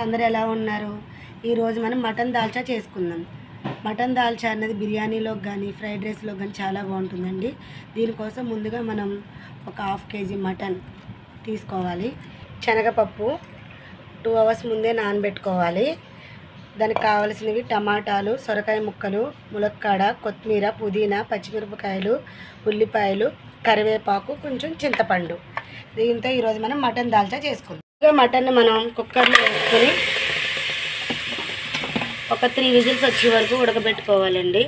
అందరూ ఎలా ఉన్నారు? ఈరోజు మనం మటన్ దాల్చా చేసుకుందాం. మటన్ దాల్చా అన్నది బిర్యానీలోకి కానీ ఫ్రైడ్ రైస్లోకి కానీ చాలా బాగుంటుందండి. దీనికోసం ముందుగా మనం ఒక 1/2 kg మటన్ తీసుకోవాలి. శనగపప్పు 2 hours ముందే నానబెట్టుకోవాలి. దానికి కావాల్సినవి టమాటాలు, సొరకాయ ముక్కలు, ములక్కాడ, కొత్తిమీర, పుదీనా, పచ్చిమిరపకాయలు, ఉల్లిపాయలు, కరివేపాకు, కొంచెం చింతపండు. దీంతో ఈరోజు మనం మటన్ దాల్చా చేసుకుందాం. మటన్ మనం కుక్కర్లో వేసుకొని ఒక 3 విజిల్స్ వచ్చే వరకు ఉడకబెట్టుకోవాలండి.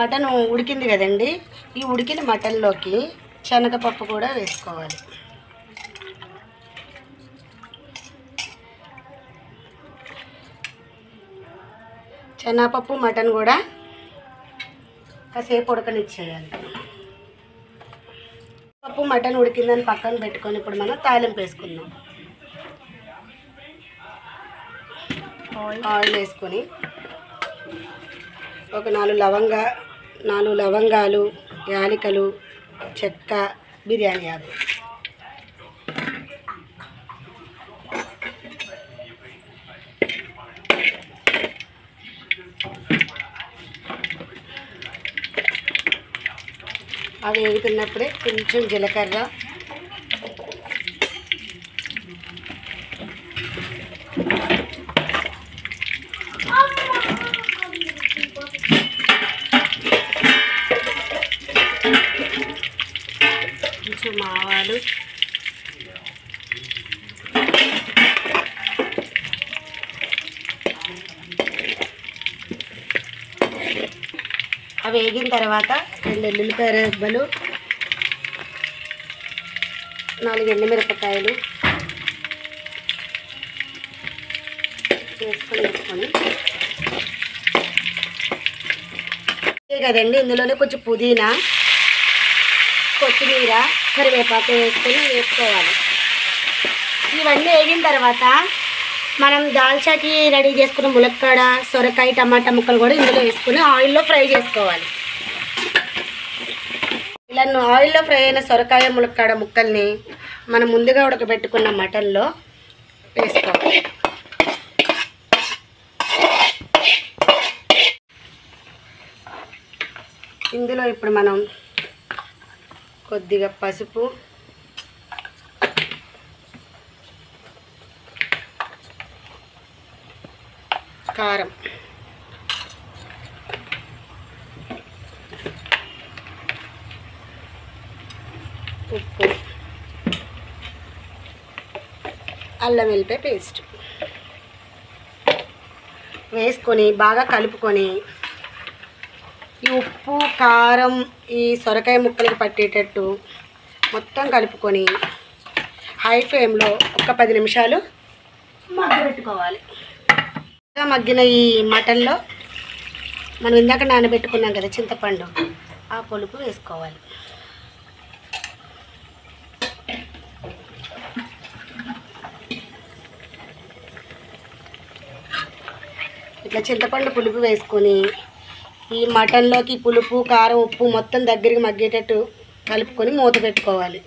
మటన్ ఉడికింది కదండి, ఈ ఉడికిన మటన్లోకి శనగపప్పు కూడా వేసుకోవాలి. శనగపప్పు మటన్ కూడా కాసేపు ఉడకనిచ్చేయాలి. పప్పు మటన్ ఉడికిందని పక్కన పెట్టుకొని ఇప్పుడు మనం తాలింపు వేసుకుందాం. ఆయిల్ వేసుకొని ఒక 4 లవంగాలు, యాలకులు, చెక్క, బిర్యానీ ఆకు, అవి వేగుతున్నప్పుడే కొంచెం జీలకర్ర, కొంచెం ఆవాలు, అవి వేగిన తర్వాత 2 ఎల్లుల్లిపాయ రెబ్బలు, 4 ఎండుమిరపకాయలు వేసుకొని కదండి, ఇందులోనే కొంచెం పుదీనా, కొత్తిమీర, కరివేపాకు వేసుకోవాలి. ఇవన్నీ వేగిన తర్వాత మనం దాల్చాకి రెడీ చేసుకున్న ములక్కాడ, సొరకాయ, టమాటా ముక్కలు కూడా ఇందులో వేసుకుని ఆయిల్లో ఫ్రై చేసుకోవాలి. ఇలా ఆయిల్లో ఫ్రై అయిన సొరకాయ, ములక్కాడ ముక్కల్ని మనం ముందుగా ఉడకబెట్టుకున్న మటన్లో వేసుకోవాలి. ఇందులో ఇప్పుడు మనం కొద్దిగా పసుపు, కారం, ఉప్పు, అల్లం వెల్లిపాయ పేస్ట్ వేసుకొని బాగా కలుపుకొని ఈ ఉప్పు, కారం ఈ సొరకాయ ముక్కలకు పట్టేటట్టు మొత్తం కలుపుకొని హై ఫ్లేమ్లో ఒక 10 నిమిషాలు మగ్గబెట్టుకోవాలి. మగ్గిన ఈ మటన్లో మనం ఇందాక నానబెట్టుకున్నాం కదా చింతపండు, ఆ పులుపు వేసుకోవాలి. ఇట్లా చింతపండు పులుపు వేసుకొని ఈ మటన్లోకి పులుపు, కారం, ఉప్పు మొత్తం దగ్గరికి మగ్గేటట్టు కలుపుకొని మూత పెట్టుకోవాలి.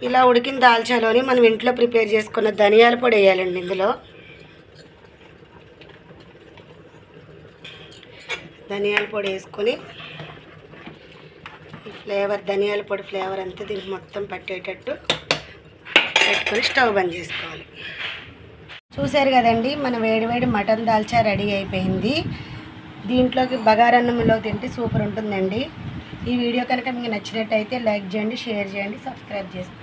ఇలా ఉడికిన దాల్చాలోని మనం ఇంట్లో ప్రిపేర్ చేసుకున్న ధనియాల పొడి వేయాలండి. ఇందులో ధనియాల పొడి వేసుకొని ఈ ఫ్లేవర్, ధనియాల పొడి ఫ్లేవర్ అంతా దీనికి మొత్తం పట్టేటట్టు పెట్టుకొని స్టవ్ బంద్ చేసుకోవాలి. చూసారు కదండి, మన వేడివేడి మటన్ దాల్చా రెడీ అయిపోయింది. దీంట్లోకి బగారన్నంలో తింటే సూపర్ ఉంటుందండి. ఈ వీడియో కనుక మీకు నచ్చినట్టయితే లైక్ చేయండి, షేర్ చేయండి, సబ్స్క్రైబ్ చేసుకోండి.